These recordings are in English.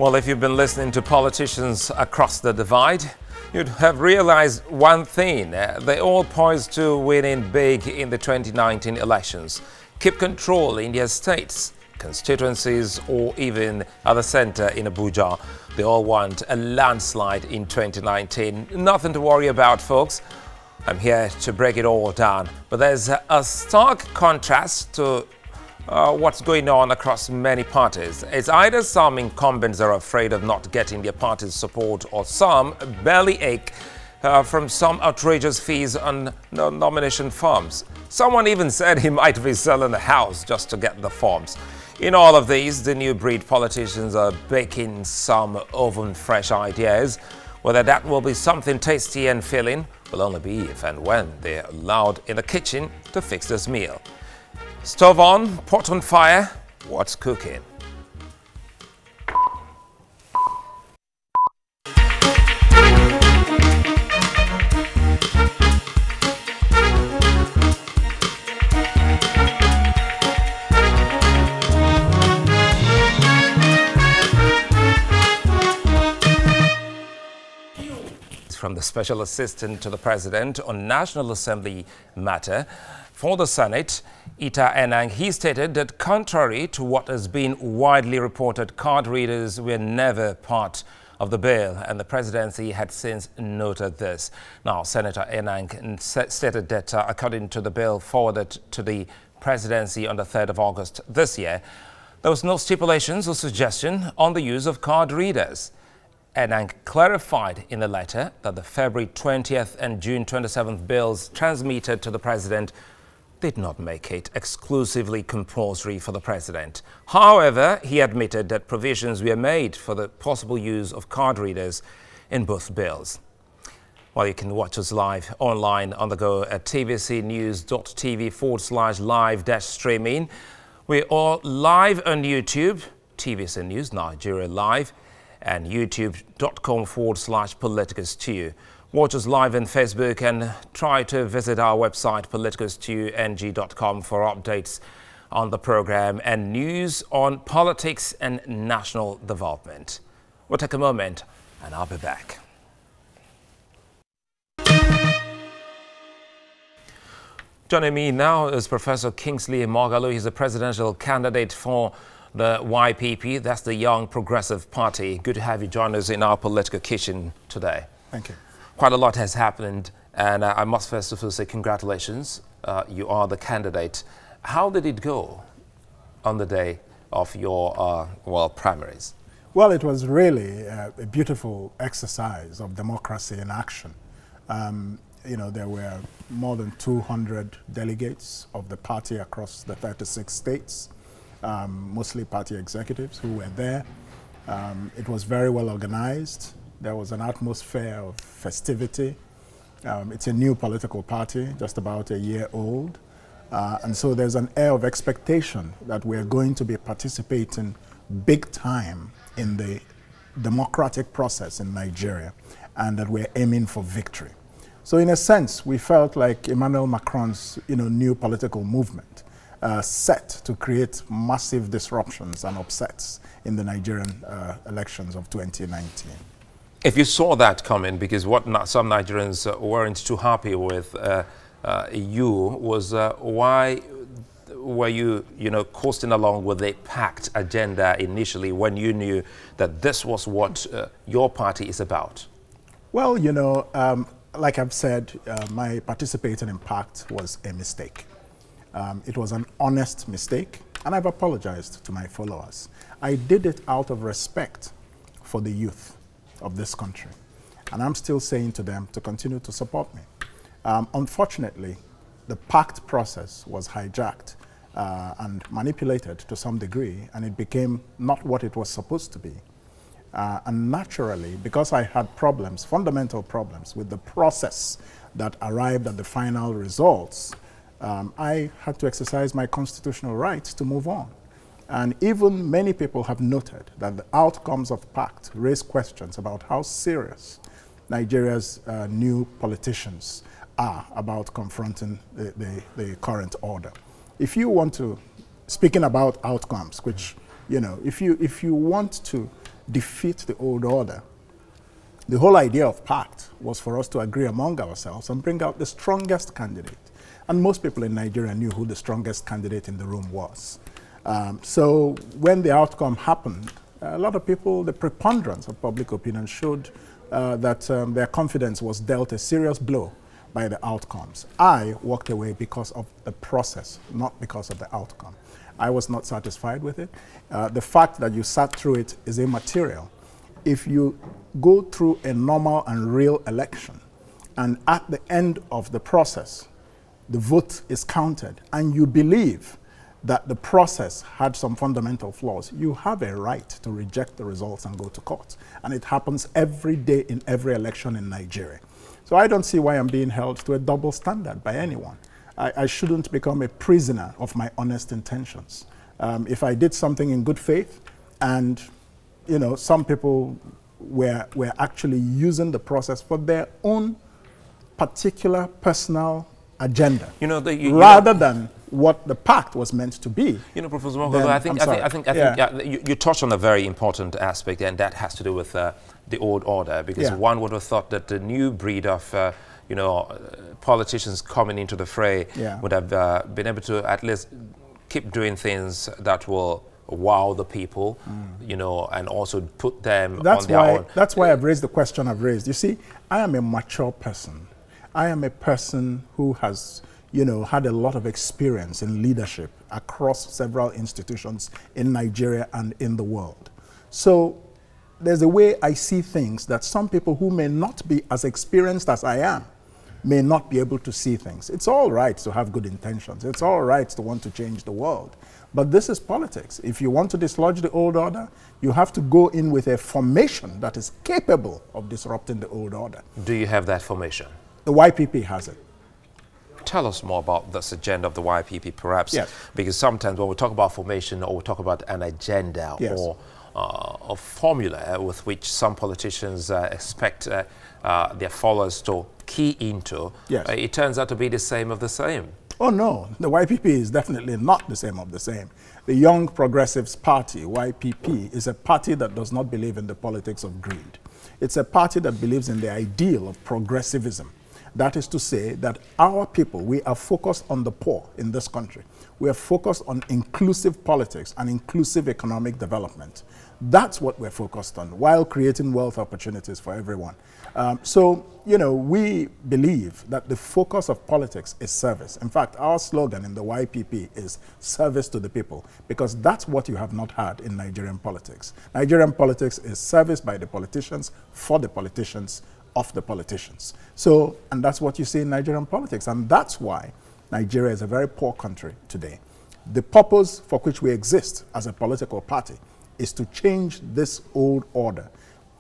Well, if you've been listening to politicians across the divide, you'd have realized one thing. They all poised to winning big in the 2019 elections, keep control in their states, constituencies, or even at the center in Abuja. They all want a landslide in 2019. Nothing to worry about, folks. I'm here to break it all down. But there's a stark contrast to what's going on across many parties. It's either some incumbents are afraid of not getting their party's support, or some bellyache from some outrageous fees on nomination forms. Someone even said he might be selling a house just to get the forms. In all of these, the new breed politicians are baking some oven-fresh ideas. Whether that will be something tasty and filling will only be if and when they're allowed in the kitchen to fix this meal. Stove on, pot on fire, what's cooking? From the Special Assistant to the President on National Assembly matter for the Senate, Ita Enang, he stated that contrary to what has been widely reported, card readers were never part of the bill, and the presidency had since noted this. Now, Senator Enang stated that according to the bill forwarded to the presidency on the 3rd of August this year, there was no stipulations or suggestion on the use of card readers. Enang clarified in the letter that the February 20th and June 27th bills transmitted to the president did not make it exclusively compulsory for the president. However, he admitted that provisions were made for the possible use of card readers in both bills. Well, you can watch us live online on the go at tvcnews.tv/live-streaming. We're all live on YouTube, TVC News Nigeria Live, and youtube.com/politicalstew. Watch us live on Facebook and try to visit our website politicalstewng.com for updates on the program and news on politics and national development. We'll take a moment and I'll be back. Joining me now is Professor Kingsley Moghalu. He's a presidential candidate for the YPP, that's the Young Progressive Party. Good to have you join us in our political kitchen today. Thank you. Quite a lot has happened, and I must first of all say congratulations. You are the candidate. How did it go on the day of your, primaries? Well, it was really a beautiful exercise of democracy in action. You know, there were more than 200 delegates of the party across the 36 states. Mostly party executives who were there. It was very well organized. There was an atmosphere of festivity. It's a new political party, just about a year old. And so there's an air of expectation that we're going to be participating big time in the democratic process in Nigeria, and that we're aiming for victory. So in a sense, we felt like Emmanuel Macron's new political movement set to create massive disruptions and upsets in the Nigerian elections of 2019. If you saw that coming, because what some Nigerians weren't too happy with was why were you, coasting along with a packed agenda initially when you knew that this was what your party is about? Well, like I've said, my participating in PACT was a mistake. It was an honest mistake, and I've apologized to my followers. I did it out of respect for the youth of this country, and I'm still saying to them to continue to support me. Unfortunately, the PACT process was hijacked and manipulated to some degree, and it became not what it was supposed to be. And naturally, because I had problems, fundamental problems with the process that arrived at the final results, I had to exercise my constitutional rights to move on. And even many people have noted that the outcomes of PACT raise questions about how serious Nigeria's new politicians are about confronting the current order. If you want to, speaking about outcomes, which, if you want to defeat the old order. The whole idea of pact was for us to agree among ourselves and bring out the strongest candidate. And most people in Nigeria knew who the strongest candidate in the room was. So when the outcome happened, a lot of people, the preponderance of public opinion showed that their confidence was dealt a serious blow by the outcomes. I walked away because of the process, not because of the outcome. I was not satisfied with it. The fact that you sat through it is immaterial. If you go through a normal and real election, and at the end of the process, the vote is counted, and you believe that the process had some fundamental flaws, you have a right to reject the results and go to court. And it happens every day in every election in Nigeria. So I don't see why I'm being held to a double standard by anyone. I shouldn't become a prisoner of my honest intentions. If I did something in good faith, and you know, some people were actually using the process for their own particular personal agenda, you know, rather than what the pact was meant to be. You know, Professor Moghalu, I think you touched on a very important aspect, and that has to do with the old order, because one would have thought that the new breed of you know, politicians coming into the fray would have been able to at least keep doing things that will wow the people, you know, and also put them on their own. That's why I've raised the question I've raised. You see, I am a mature person. I am a person who has, you know, had a lot of experience in leadership across several institutions in Nigeria and in the world. So there's a way I see things that some people who may not be as experienced as I am may not be able to see things. It's all right to have good intentions. It's all right to want to change the world. But this is politics. If you want to dislodge the old order, you have to go in with a formation that is capable of disrupting the old order. Do you have that formation? The YPP has it. Tell us more about this agenda of the YPP, perhaps. Yes. Because sometimes when we talk about formation, or we talk about an agenda, or a formula with which some politicians expect their followers to key into, it turns out to be the same of the same. Oh no, the YPP is definitely not the same of the same. The Young Progressives Party, YPP, is a party that does not believe in the politics of greed. It's a party that believes in the ideal of progressivism. That is to say that our people, we are focused on the poor in this country. We are focused on inclusive politics and inclusive economic development. That's what we're focused on, while creating wealth opportunities for everyone. So, you know, we believe that the focus of politics is service. In fact, our slogan in the YPP is service to the people, because that's what you have not had in Nigerian politics. Nigerian politics is service by the politicians, for the politicians, of the politicians. So, and that's what you see in Nigerian politics, and that's why Nigeria is a very poor country today. The purpose for which we exist as a political party is to change this old order.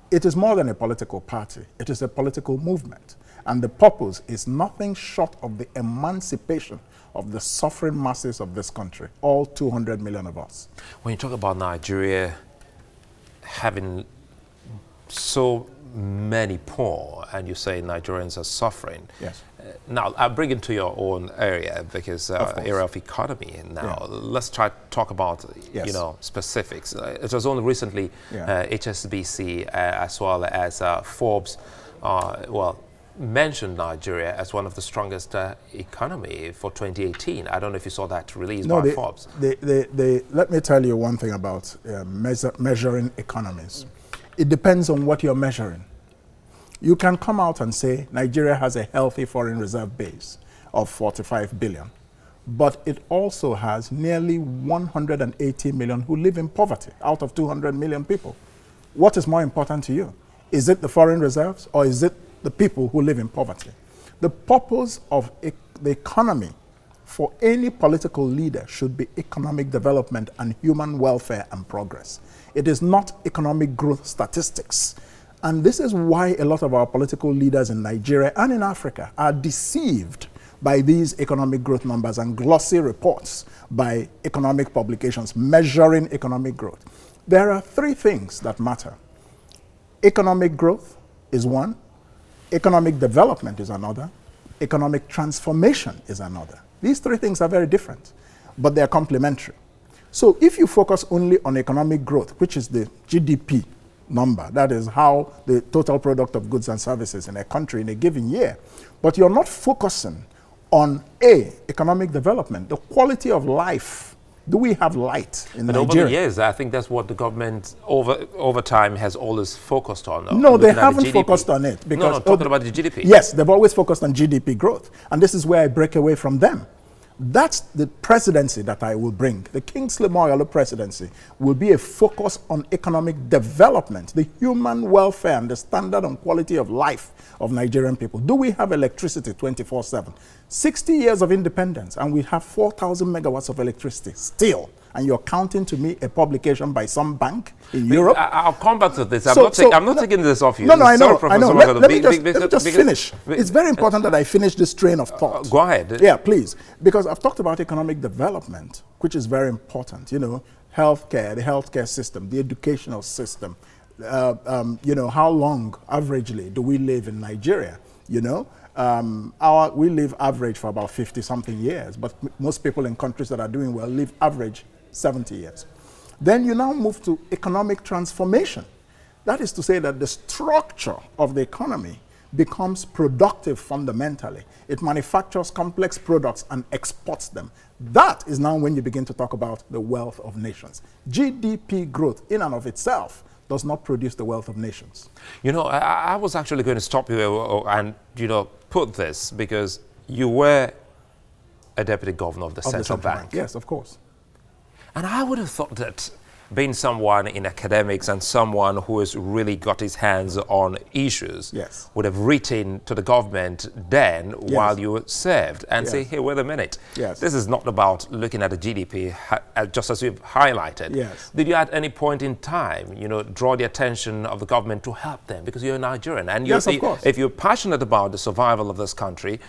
It is more than a political party. It is a political movement. And the purpose is nothing short of the emancipation of the suffering masses of this country, all 200 million of us. When you talk about Nigeria having so many poor, and you say Nigerians are suffering. Yes. Now, I'll bring it to your own area, because area of economy. Now, let's try to talk about, you know, specifics. It was only recently HSBC as well as Forbes, mentioned Nigeria as one of the strongest economy for 2018. I don't know if you saw that release by Forbes. Let me tell you one thing about measuring economies. It depends on what you're measuring. You can come out and say Nigeria has a healthy foreign reserve base of 45 billion, but it also has nearly 180 million who live in poverty out of 200 million people. What is more important to you? Is it the foreign reserves, or is it the people who live in poverty? The purpose of the economy for any political leader should be economic development and human welfare and progress. It is not economic growth statistics. And this is why a lot of our political leaders in Nigeria and in Africa are deceived by these economic growth numbers and glossy reports by economic publications measuring economic growth. There are three things that matter. Economic growth is one, economic development is another, economic transformation is another. These three things are very different, but they are complementary. So if you focus only on economic growth, which is the GDP number. That is how the total product of goods and services in a country in a given year. But you're not focusing on economic development, the quality of life. Do we have light in Nigeria? Over the years, I think that's what the government over time has always focused on. No, they haven't focused on it. Because, no, talking about the GDP. Yes, they've always focused on GDP growth. And this is where I break away from them. That's the presidency that I will bring. The Kingsley Moghalu presidency will be a focus on economic development, the human welfare and the standard and quality of life of Nigerian people. Do we have electricity 24/7? 60 years of independence and we have 4,000 megawatts of electricity still. And you're counting to me a publication by some bank in Europe? I'll come back to this. I'm not taking this off you. No, I know. Let me just finish. It's very important that I finish this train of thought. Go ahead. Yeah, please. Because I've talked about economic development, which is very important. You know, healthcare, the healthcare system, the educational system. You know, how long, averagely, do we live in Nigeria? You know? We live average for about 50-something years, but most people in countries that are doing well live average 70 years. Then you now move to economic transformation. That is to say that the structure of the economy becomes productive fundamentally. It manufactures complex products and exports them. That is now when you begin to talk about the wealth of nations. GDP growth in and of itself does not produce the wealth of nations. You know, I was actually going to stop you and, you know, put this because you were a deputy governor of the Central Bank. Yes, of course. And I would have thought that being someone in academics and someone who has really got his hands on issues would have written to the government then while you served and say, hey, wait a minute, this is not about looking at the GDP, just as you've highlighted. Did you at any point in time, you know, draw the attention of the government to help them? Because you're a Nigerian and you're, if you're passionate about the survival of this country,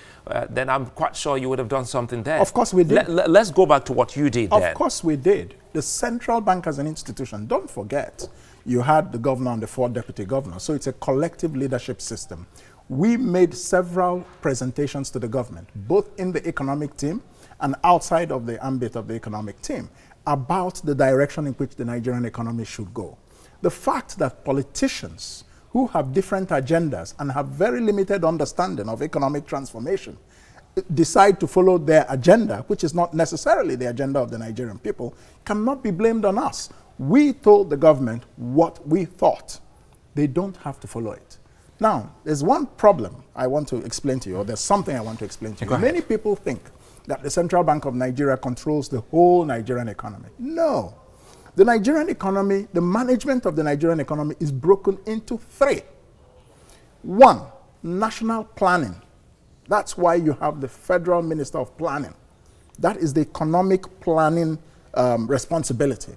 then I'm quite sure you would have done something there. Of course we did. Let's go back to what you did then. Of course we did. The central bank as an institution, don't forget, you had the governor and the 4 deputy governors, so it's a collective leadership system. We made several presentations to the government, both in the economic team and outside of the ambit of the economic team, about the direction in which the Nigerian economy should go. The fact that politicians who have different agendas and have very limited understanding of economic transformation decide to follow their agenda, which is not necessarily the agenda of the Nigerian people, cannot be blamed on us. We told the government what we thought. They don't have to follow it. Now, there's one problem I want to explain to you, or there's something I want to explain to you. Many people think that the Central Bank of Nigeria controls the whole Nigerian economy. No. The Nigerian economy, the management of the Nigerian economy is broken into 3. 1, national planning. That's why you have the Federal Minister of Planning. That is the economic planning responsibility.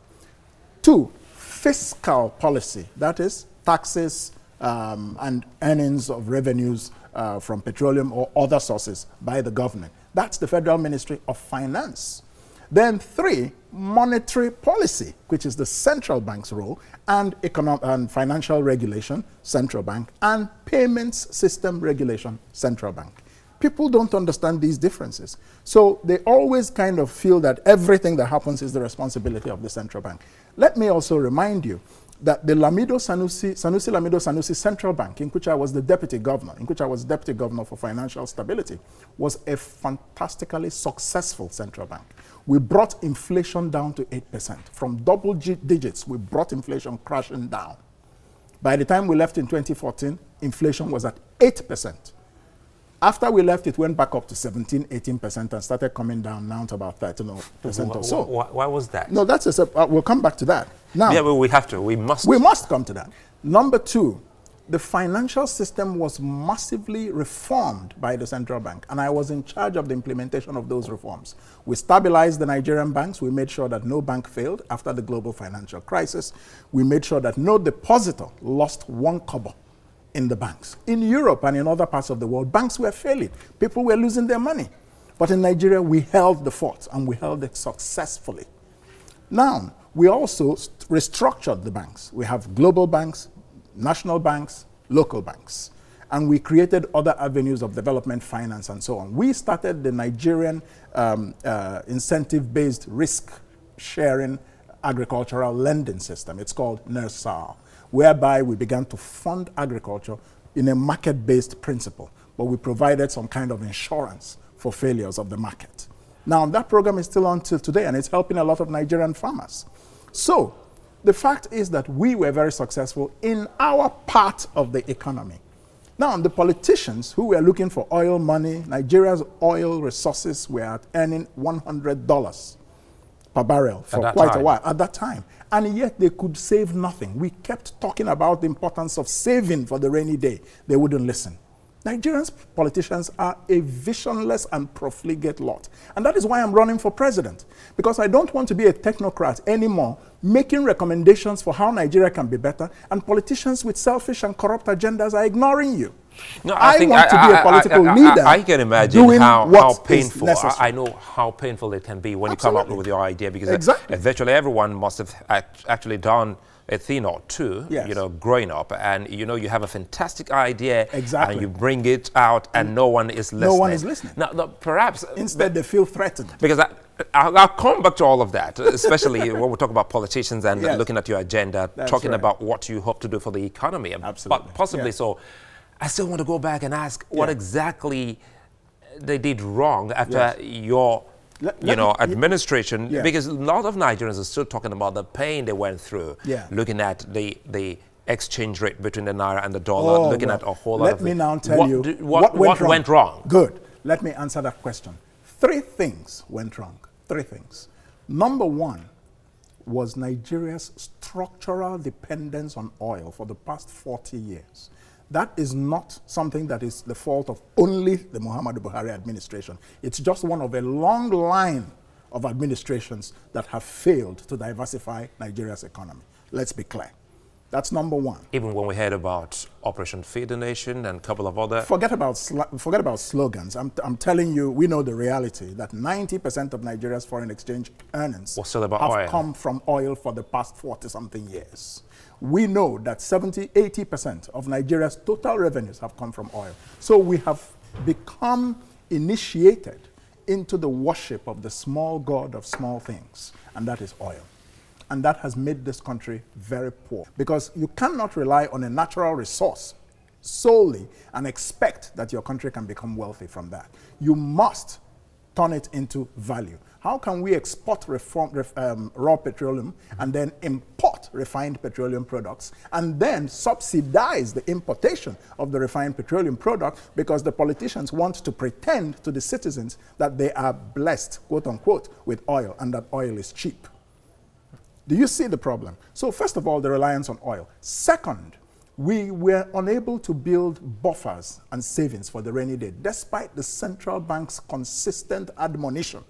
2, fiscal policy. That is taxes and earnings of revenues from petroleum or other sources by the government. That's the Federal Ministry of Finance. Then 3, monetary policy, which is the central bank's role, and financial regulation, central bank, and payments system regulation, central bank. People don't understand these differences. So they always kind of feel that everything that happens is the responsibility of the central bank. Let me also remind you that the Sanusi Lamido Sanusi Central Bank, in which I was the deputy governor, for financial stability, was a fantastically successful central bank. We brought inflation down to 8%. From double digits, we brought inflation crashing down. By the time we left in 2014, inflation was at 8%. After we left, it went back up to 17, 18% and started coming down now to about 13% or so. Why was that? No, that's we'll come back to that. Now, yeah, well, we have to. We must. We must come to that. Number 2, the financial system was massively reformed by the central bank, and I was in charge of the implementation of those reforms. We stabilized the Nigerian banks. We made sure that no bank failed after the global financial crisis. We made sure that no depositor lost 1 kobo in the banks. In Europe and in other parts of the world, banks were failing. People were losing their money. But in Nigeria, we held the fort, and we held it successfully. Now, we also restructured the banks. We have global banks, national banks, local banks. And we created other avenues of development, finance, and so on. We started the Nigerian incentive-based risk-sharing agricultural lending system. It's called NERSAL. whereby we began to fund agriculture in a market-based principle, but we provided some kind of insurance for failures of the market. Now, that program is still on till today, and it's helping a lot of Nigerian farmers. So, the fact is that we were very successful in our part of the economy. Now, the politicians who were looking for oil money, Nigeria's oil resources were at earning $100 per barrel for quite a while at that time. And yet they could save nothing. We kept talking about the importance of saving for the rainy day. They wouldn't listen. Nigerian politicians are a visionless and profligate lot. And that is why I'm running for president. Because I don't want to be a technocrat anymore, making recommendations for how Nigeria can be better, and politicians with selfish and corrupt agendas are ignoring you. No, I want to be a political leader. I can imagine how painful. I know how painful it can be when you come up with your idea, because virtually everyone must have actually done a thing or two, you know, growing up, and you know you have a fantastic idea, and you bring it out, and no one is listening. No one is listening. Now, perhaps instead they feel threatened. Because I'll come back to all of that, especially when we talk about politicians and looking at your agenda, talking about what you hope to do for the economy, but possibly so. I still want to go back and ask what exactly they did wrong after your administration, because a lot of Nigerians are still talking about the pain they went through, looking at the exchange rate between the naira and the dollar, looking at a whole lot of things. Let me now tell you what went wrong. Good. Let me answer that question. 3 things went wrong. 3 things. Number 1 was Nigeria's structural dependence on oil for the past 40 years. That is not something that is the fault of only the Muhammadu Buhari administration. It's just one of a long line of administrations that have failed to diversify Nigeria's economy. Let's be clear. That's number 1. Even when we heard about Operation Feed the Nation and a couple of other... Forget about slogans. I'm telling you, we know the reality that 90% of Nigeria's foreign exchange earnings have come from oil for the past 40-something years. We know that 70–80% of Nigeria's total revenues have come from oil. So we have become initiated into the worship of the small god of small things, and that is oil. And that has made this country very poor, because you cannot rely on a natural resource solely and expect that your country can become wealthy from that. You must turn it into value. How can we export raw petroleum and then import refined petroleum products and then subsidize the importation of the refined petroleum product because the politicians want to pretend to the citizens that they are blessed, quote unquote, with oil and that oil is cheap? Do you see the problem? So first of all, the reliance on oil. Second, we were unable to build buffers and savings for the rainy day, despite the central bank's consistent admonition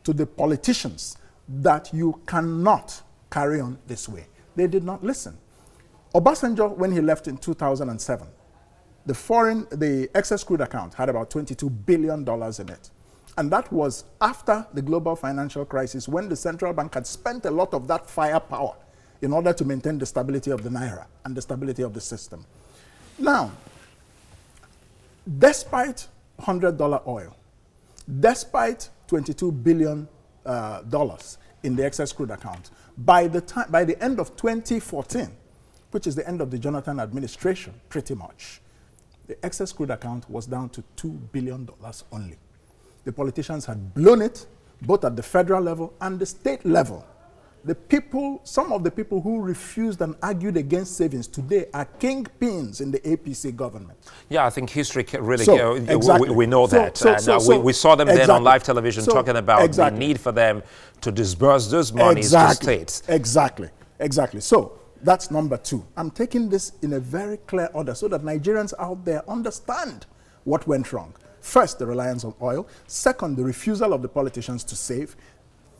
to the politicians that you cannot carry on this way. They did not listen. Obasanjo, when he left in 2007, the excess crude account had about $22 billion in it. And that was after the global financial crisis, when the central bank had spent a lot of that firepower in order to maintain the stability of the naira and the stability of the system. Now, despite $100 oil, despite $22 billion in the excess crude account, by the end of 2014, which is the end of the Jonathan administration, pretty much, the excess crude account was down to $2 billion only. The politicians had blown it, both at the federal level and the state level. The people, some of the people who refused and argued against savings today are kingpins in the APC government. Yeah, I think history really, we know that. We saw them then on live television talking about the need for them to disburse those monies to states. Exactly. So that's number 2. I'm taking this in a very clear order so that Nigerians out there understand what went wrong. First, the reliance on oil. Second, the refusal of the politicians to save.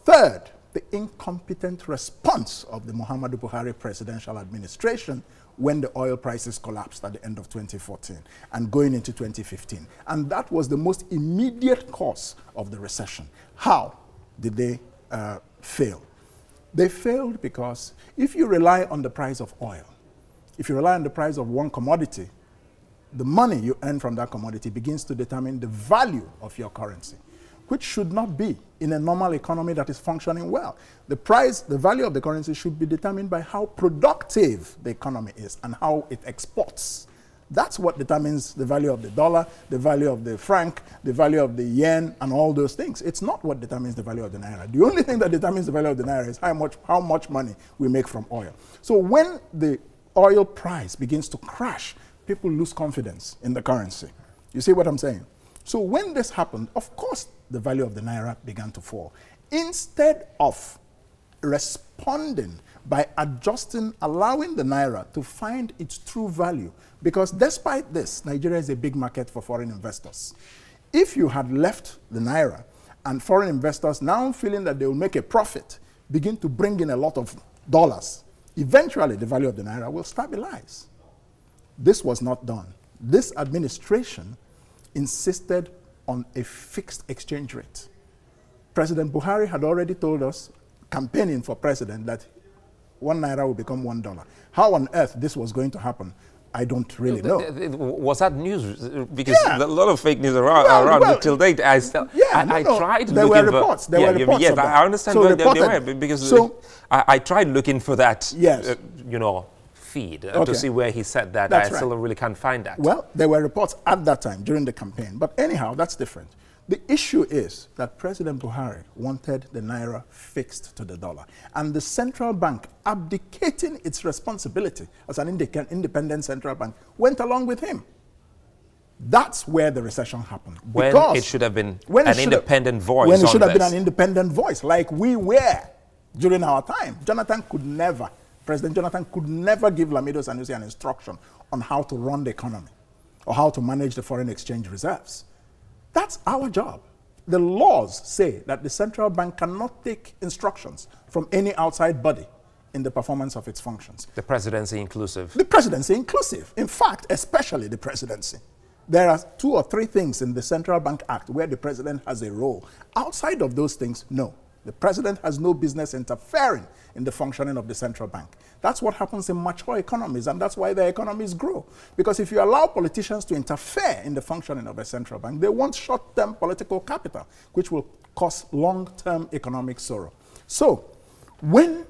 Third, the incompetent response of the Muhammadu Buhari presidential administration when the oil prices collapsed at the end of 2014 and going into 2015. And that was the most immediate cause of the recession. How did they fail? They failed because if you rely on the price of oil, if you rely on the price of one commodity, the money you earn from that commodity begins to determine the value of your currency. which should not be in a normal economy that is functioning well. The price, the value of the currency should be determined by how productive the economy is and how it exports. That's what determines the value of the dollar, the value of the franc, the value of the yen, and all those things. It's not what determines the value of the naira. The only thing that determines the value of the naira is how much money we make from oil. So when the oil price begins to crash, people lose confidence in the currency. You see what I'm saying? So when this happened, of course, the value of the naira began to fall. Instead of responding by adjusting, allowing the naira to find its true value, because despite this, Nigeria is a big market for foreign investors. If you had left the naira and foreign investors now feeling that they will make a profit, begin to bring in a lot of dollars, eventually the value of the naira will stabilize. This was not done. This administration insisted on a fixed exchange rate. President Buhari had already told us, campaigning for president, that 1 naira will become $1. How on earth this was going to happen, I don't really know. Was that news? Because a lot of fake news around till date. I tried there looking were reports. for, There were reports. Yes, I understand so they were, because I tried looking for that, you know, feed to see where he said that. I still really can't find that. Well, there were reports at that time during the campaign. But anyhow, that's different. The issue is that President Buhari wanted the naira fixed to the dollar, and the central bank, abdicating its responsibility as an independent central bank, went along with him. That's where the recession happened. When it should have been an independent voice. When it should have been an independent voice, like we were during our time. President Jonathan could never give Lamido Sanusi an instruction on how to run the economy or how to manage the foreign exchange reserves. That's our job. The laws say that the central bank cannot take instructions from any outside body in the performance of its functions. The presidency inclusive. The presidency inclusive. In fact, especially the presidency. There are 2 or 3 things in the Central Bank Act where the president has a role. Outside of those things, no. The president has no business interfering in the functioning of the central bank. That's what happens in mature economies, and that's why their economies grow. Because if you allow politicians to interfere in the functioning of a central bank, they want short-term political capital, which will cause long-term economic sorrow. So when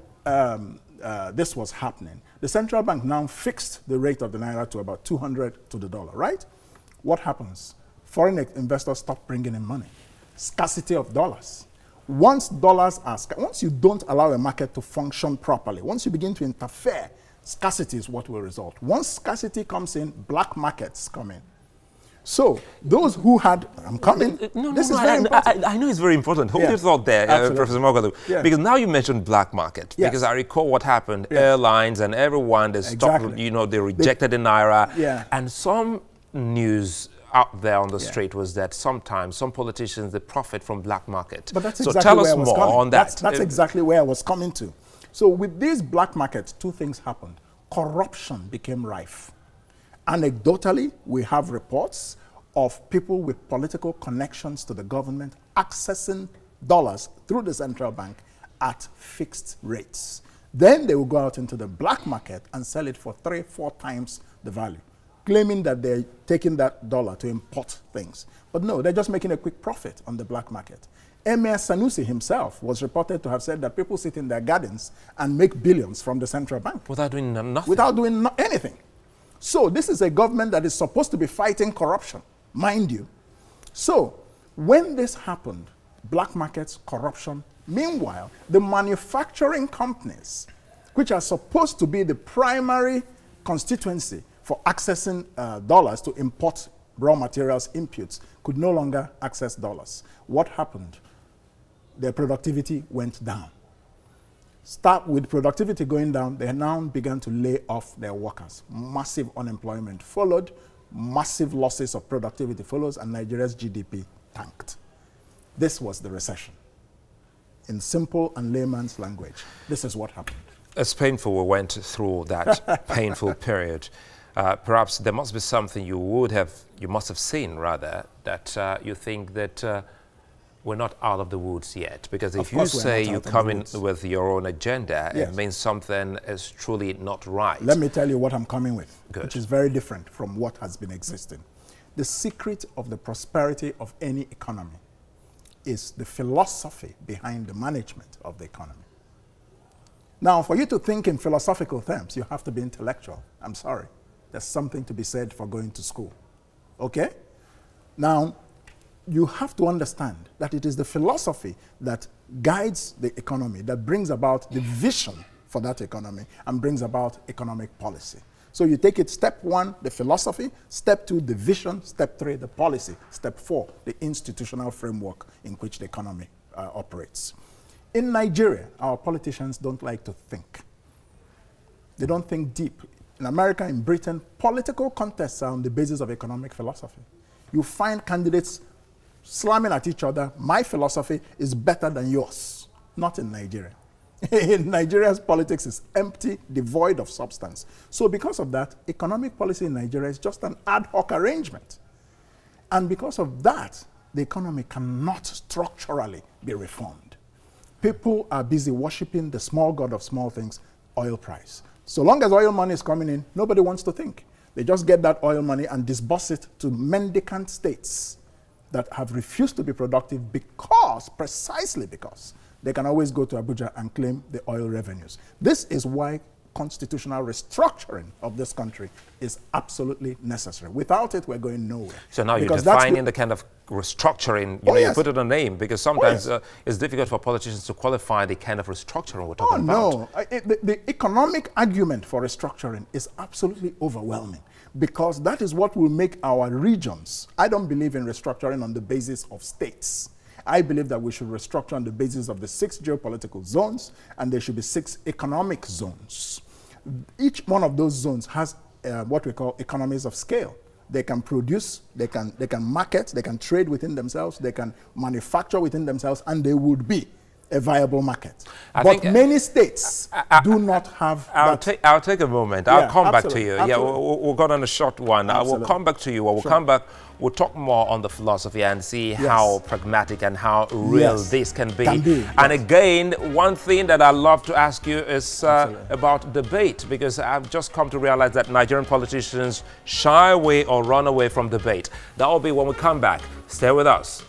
this was happening, the central bank now fixed the rate of the naira to about 200 to the dollar, right? What happens? Foreign investors stop bringing in money. Scarcity of dollars. Once dollars are scarce, once you don't allow a market to function properly, once you begin to interfere, scarcity is what will result. Once scarcity comes in, black markets come in. So those who had, this is very important. I know it's very important. Hold your thought there, Professor Moghalu, because now you mentioned black market. Because I recall what happened, airlines and everyone, they stopped, you know, they rejected the naira. And some news out there on the street was that sometimes some politicians, they profit from black market. But that's so exactly tell us where more on that. That's exactly where I was coming to. So with these black markets, 2 things happened. Corruption became rife. Anecdotally, we have reports of people with political connections to the government accessing dollars through the central bank at fixed rates. Then they will go out into the black market and sell it for 3-4 times the value, claiming that they're taking that dollar to import things. But no, they're just making a quick profit on the black market. Emir Sanusi himself was reported to have said that people sit in their gardens and make billions from the central bank. Without doing nothing. Without doing anything. So this is a government that is supposed to be fighting corruption, mind you. So when this happened, black markets, corruption, meanwhile, the manufacturing companies, which are supposed to be the primary constituency for accessing dollars to import raw materials inputs, could no longer access dollars. What happened? Their productivity went down. Start with productivity going down, they now began to lay off their workers. Massive unemployment followed, massive losses of productivity follows, and Nigeria's GDP tanked. This was the recession. In simple and layman's language, this is what happened. As painful we went through that painful period, perhaps there must be something you must have seen rather, that you think that we're not out of the woods yet. Because if you say you come in with your own agenda, it means something is truly not right. Let me tell you what I'm coming with, Good. which is very different from what has been existing. The secret of the prosperity of any economy is the philosophy behind the management of the economy. Now, for you to think in philosophical terms, you have to be intellectual. I'm sorry. There's something to be said for going to school. Okay? Now, you have to understand that it is the philosophy that guides the economy, that brings about the vision for that economy and brings about economic policy. So you take it step 1, the philosophy, step 2, the vision, step 3, the policy, step 4, the institutional framework in which the economy operates. In Nigeria, our politicians don't like to think. They don't think deep. In America, in Britain, political contests are on the basis of economic philosophy. You find candidates slamming at each other. My philosophy is better than yours. Not in Nigeria. In Nigeria's politics is empty, devoid of substance. So because of that, economic policy in Nigeria is just an ad hoc arrangement. And because of that, the economy cannot structurally be reformed. People are busy worshiping the small god of small things, oil price. So long as oil money is coming in, nobody wants to think. They just get that oil money and disburse it to mendicant states that have refused to be productive because, precisely because, they can always go to Abuja and claim the oil revenues. This is why constitutional restructuring of this country is absolutely necessary. Without it, we're going nowhere. So now you're defining the kind of restructuring, you put it a name, because sometimes it's difficult for politicians to qualify the kind of restructuring we're talking about. No, the economic argument for restructuring is absolutely overwhelming, because that is what will make our regions. I don't believe in restructuring on the basis of states. I believe that we should restructure on the basis of the 6 geopolitical zones, and there should be 6 economic zones. Each one of those zones has what we call economies of scale. They can produce, they can market, they can trade within themselves, they can manufacture within themselves, and they would be a viable market. But many states do not have that. I'll take a moment. I'll come back to you. Yeah, we'll go on a short one. I will come back to you. We'll come back. We'll talk more on the philosophy and see how pragmatic and how real this can be. And again, one thing that I'd love to ask you is about debate, because I've just come to realize that Nigerian politicians shy away or run away from debate. That will be when we come back. Stay with us.